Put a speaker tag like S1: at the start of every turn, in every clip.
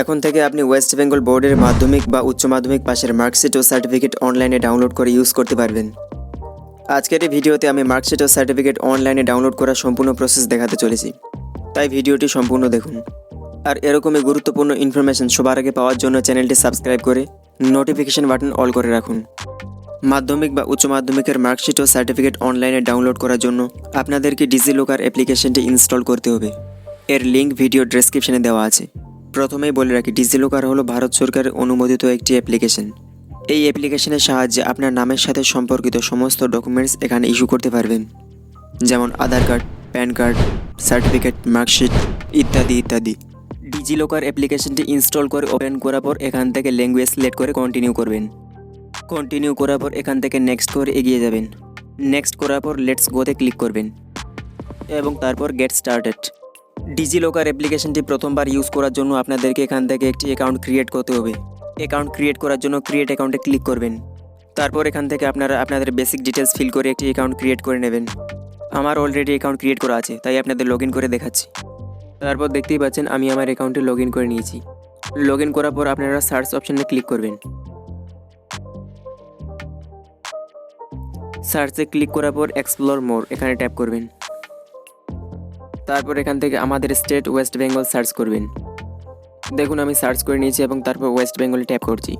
S1: এখন থেকে আপনি ওয়েস্ট বেঙ্গল বোর্ডের মাধ্যমিক বা উচ্চ মাধ্যমিক পাশের মার্কশিট ও সার্টিফিকেট অনলাইনে ডাউনলোড করে ইউজ করতে পারবেন। আজকের এই ভিডিওতে আমি মার্কশিট ও সার্টিফিকেট অনলাইনে ডাউনলোড করার সম্পূর্ণ প্রসেস দেখাতে চলেছি, তাই ভিডিওটি সম্পূর্ণ দেখুন। আর এরকমই গুরুত্বপূর্ণ ইনফরমেশন সবার আগে পাওয়ার জন্য চ্যানেলটি সাবস্ক্রাইব করে নোটিফিকেশন বাটন অল করে রাখুন। মাধ্যমিক বা উচ্চ মাধ্যমিকের মার্কশিট ও সার্টিফিকেট অনলাইনে ডাউনলোড করার জন্য আপনাদেরকে ডিজিলকার অ্যাপ্লিকেশনটি ইনস্টল করতে হবে। এর লিঙ্ক ভিডিও ডেসক্রিপশনে দেওয়া আছে। প্রথমেই বলে রাখি, ডিজিলকার হলো ভারত সরকারের অনুমোদিত একটি অ্যাপ্লিকেশন। এই অ্যাপ্লিকেশনের সাহায্যে আপনার নামের সাথে সম্পর্কিত সমস্ত ডকুমেন্টস এখানে ইস্যু করতে পারবেন, যেমন Aadhaar card, PAN card, certificate, marksheet ইত্যাদি ইত্যাদি। ডিজিলকার অ্যাপ্লিকেশনটি ইনস্টল করে ওপেন করার পর এখান থেকে ল্যাঙ্গুয়েজ সিলেক্ট করে কন্টিনিউ করবেন। কন্টিনিউ করার পর এখান থেকে নেক্সট করে এগিয়ে যাবেন। নেক্সট করার পর লেটস গোতে ক্লিক করবেন এবং তারপর গেট স্টার্টেড। ডিজিলকার অ্যাপ্লিকেশনটি প্রথমবার ইউজ করার জন্য আপনাদেরকে এখান থেকে একটি অ্যাকাউন্ট ক্রিয়েট করতে হবে। অ্যাকাউন্ট ক্রিয়েট করার জন্য ক্রিয়েট অ্যাকাউন্টে ক্লিক করবেন। তারপর এখান থেকে আপনারা আপনাদের বেসিক ডিটেলস ফিল করে একটি অ্যাকাউন্ট ক্রিয়েট করে নেবেন। আমার অলরেডি অ্যাকাউন্ট ক্রিয়েট করা আছে, তাই আপনাদের লগ ইন করে দেখাচ্ছি। তারপর দেখতেই পাচ্ছেন আমি আমার অ্যাকাউন্টে লগ ইন করে নিয়েছি। লগ ইন করার পর আপনারা সার্চ অপশানে ক্লিক করবেন। সার্চে ক্লিক করার পর এক্সপ্লোর মোর এখানে ট্যাপ করবেন। তারপর এখান থেকে আমাদের স্টেট ওয়েস্ট বেঙ্গল সার্চ করবেন। দেখুন আমি সার্চ করে নিয়েছি এবং তারপর ওয়েস্ট বেঙ্গলে ট্যাপ করছি।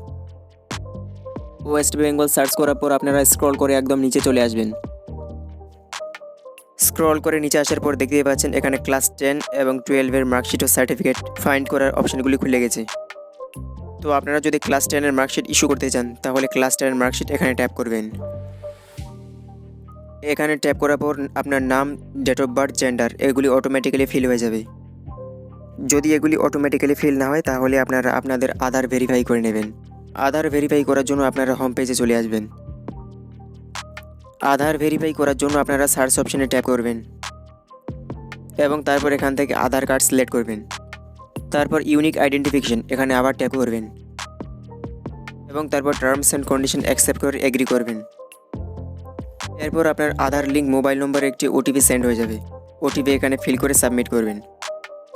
S1: ওয়েস্ট বেঙ্গল সার্চ করার পর আপনারা স্ক্রল করে একদম নিচে চলে আসবেন। স্ক্রল করে নিচে আসার পর দেখতেই পাচ্ছেন এখানে ক্লাস 10 এবং 12-এর মার্কশিট ও সার্টিফিকেট ফাইন্ড করার অপশানগুলি খুলে গেছে। তো আপনারা যদি ক্লাস 10-এর মার্কশিট ইস্যু করতে চান তাহলে ক্লাস 10-এর মার্কশিট এখানে ট্যাপ করবেন। এখানে ট্যাপ করার পর আপনার নাম, ডেট অফ বার্থ, জেন্ডার এগুলি অটোমেটিক্যালি ফিল হয়ে যাবে। যদি এগুলি অটোমেটিক্যালি ফিল না হয় তাহলে আপনারা আপনাদের আধার ভেরিফাই করে নেবেন। আধার ভেরিফাই করার জন্য আপনারা হোম পেজে চলে আসবেন। আধার ভেরিফাই করার জন্য আপনারা সার্চ অপশানে ট্যাপ করবেন এবং তারপর এখান থেকে আধার কার্ড সিলেক্ট করবেন। তারপর ইউনিক আইডেন্টিফিকেশন এখানে আবার ট্যাপ করবেন এবং তারপর টার্মস অ্যান্ড কন্ডিশন অ্যাকসেপ্ট করে এগ্রি করবেন। এরপর আপনার আধার লিঙ্ক মোবাইল নম্বরে একটি ওটিপি সেন্ড হয়ে যাবে। ওটিপি এখানে ফিল করে সাবমিট করবেন।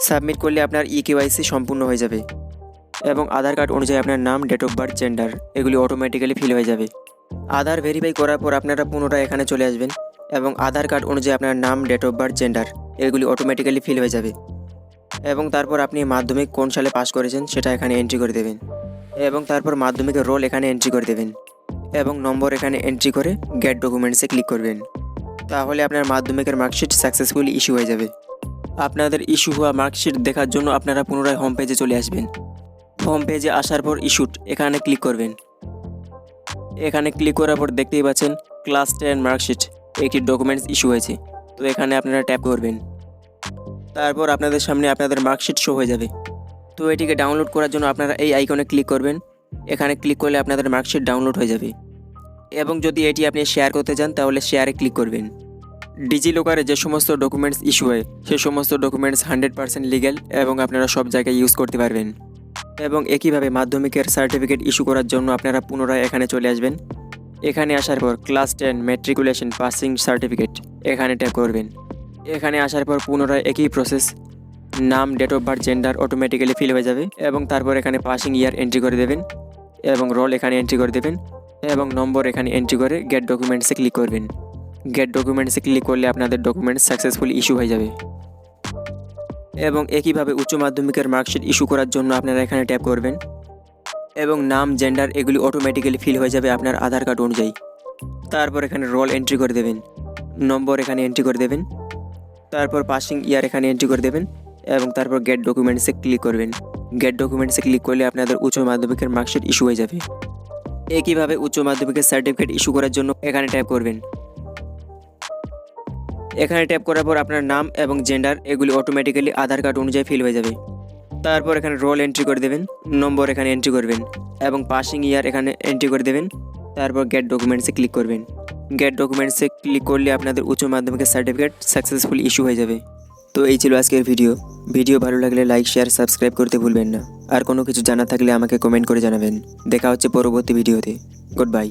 S1: সাবমিট করলে আপনার ইকেওয়াইসি সম্পূর্ণ হয়ে যাবে এবং আধার কার্ড অনুযায়ী আপনার নাম, ডেট অফ বার্থ, জেন্ডার এগুলি অটোমেটিক্যালি ফিল হয়ে যাবে। আধার ভেরিফাই করার পর আপনারা পুনরায় এখানে চলে আসবেন এবং আধার কার্ড অনুযায়ী আপনার নাম, ডেট অফ বার্থ, জেন্ডার এগুলি অটোমেটিক্যালি ফিল হয়ে যাবে এবং তারপর আপনি মাধ্যমিক কোন সালে পাস করেছেন সেটা এখানে এন্ট্রি করে দেবেন এবং তারপর মাধ্যমিকের রোল এখানে এন্ট্রি করে দেবেন এবং নম্বর এখানে এন্ট্রি করে গেট ডকুমেন্টসে ক্লিক করবেন। তাহলে আপনার মাধ্যমিকের মার্কশিট সাকসেসফুলি ইস্যু হয়ে যাবে। আপনাদের ইস্যু হওয়া মার্কশিট দেখার জন্য আপনারা পুনরায় হোম পেজে চলে আসবেন। হোম পেজে আসার পর ইস্যুড এখানে ক্লিক করবেন। এখানে ক্লিক করার পর দেখতেই পাচ্ছেন ক্লাস 10 মার্কশিট একটি ডকুমেন্টস ইস্যু হয়েছে। তো এখানে আপনারা ট্যাপ করবেন। তারপর আপনাদের সামনে আপনাদের মার্কশিট শো হয়ে যাবে। তো এটিকে ডাউনলোড করার জন্য আপনারা এই আইকনে ক্লিক করবেন। এখানে ক্লিক করলে আপনাদের মার্কশিট ডাউনলোড হয়ে যাবে এবং যদি এটি আপনি শেয়ার করতে চান তাহলে শেয়ারে ক্লিক করবেন। ডিজিলকারে যে সমস্ত ডকুমেন্টস ইস্যু হয় সে সমস্ত ডকুমেন্টস 100% লিগ্যাল এবং আপনারা সব জায়গায় ইউজ করতে পারবেন। এবং একইভাবে মাধ্যমিকের সার্টিফিকেট ইস্যু করার জন্য আপনারা পুনরায় এখানে চলে আসবেন। এখানে আসার পর ক্লাস 10 ম্যাট্রিকুলেশন পাসিং সার্টিফিকেট এখানে ট্যাপ করবেন। এখানে আসার পর পুনরায় একই প্রসেস, নাম, date of birth, gender automatically fill হয়ে যাবে এবং তারপর এখানে পাসিং ইয়ার এন্ট্রি করে দেবেন এবং রোল এখানে এন্ট্রি করে দেবেন এবং নম্বর এখানে এন্ট্রি করে গেট ডকুমেন্টসে ক্লিক করবেন। গেট ডকুমেন্টসে ক্লিক করলে আপনাদের ডকুমেন্টস সাকসেসফুলি ইস্যু হয়ে যাবে। এবং একইভাবে উচ্চ মাধ্যমিকের মার্কশিট ইস্যু করার জন্য আপনারা এখানে ট্যাপ করবেন এবং নাম, জেন্ডার এগুলি অটোমেটিক্যালি ফিল হয়ে যাবে আপনার আধার কার্ড অনুযায়ী। তারপর এখানে রোল এন্ট্রি করে দেবেন, নম্বর এখানে এন্ট্রি করে দেবেন, তারপর পাসিং ইয়ার এখানে এন্ট্রি করে দেবেন এবং তারপর গেট ডকুমেন্টসে ক্লিক করবেন। গেট ডকুমেন্টসে ক্লিক করলে আপনাদের উচ্চ মাধ্যমিকের মার্কশিট ইস্যু হয়ে যাবে। একইভাবে উচ্চ মাধ্যমিকের সার্টিফিকেট ইস্যু করার জন্য এখানে ট্যাপ করবেন। এখানে ট্যাপ করার পর আপনার নাম এবং জেন্ডার এগুলি অটোমেটিক্যালি আধার কার্ড অনুযায়ী ফিল হয়ে যাবে। তারপর এখানে রোল এন্ট্রি করে দেবেন, নম্বর এখানে এন্ট্রি করবেন এবং পাসিং ইয়ার এখানে এন্ট্রি করে দেবেন। তারপর গেট ডকুমেন্টসে ক্লিক করবেন। গেট ডকুমেন্টসে ক্লিক করলে আপনাদের উচ্চ মাধ্যমিকের সার্টিফিকেট সাকসেসফুলি ইস্যু হয়ে যাবে। তো এই ছিল আজকের ভিডিও ভালো লাগলে লাইক, শেয়ার, সাবস্ক্রাইব করতে ভুলবেন না। আর কোনো কিছু জানা থাকলে আমাকে কমেন্ট করে জানাবেন। দেখা হচ্ছে পরবর্তী ভিডিওতে। Good bye.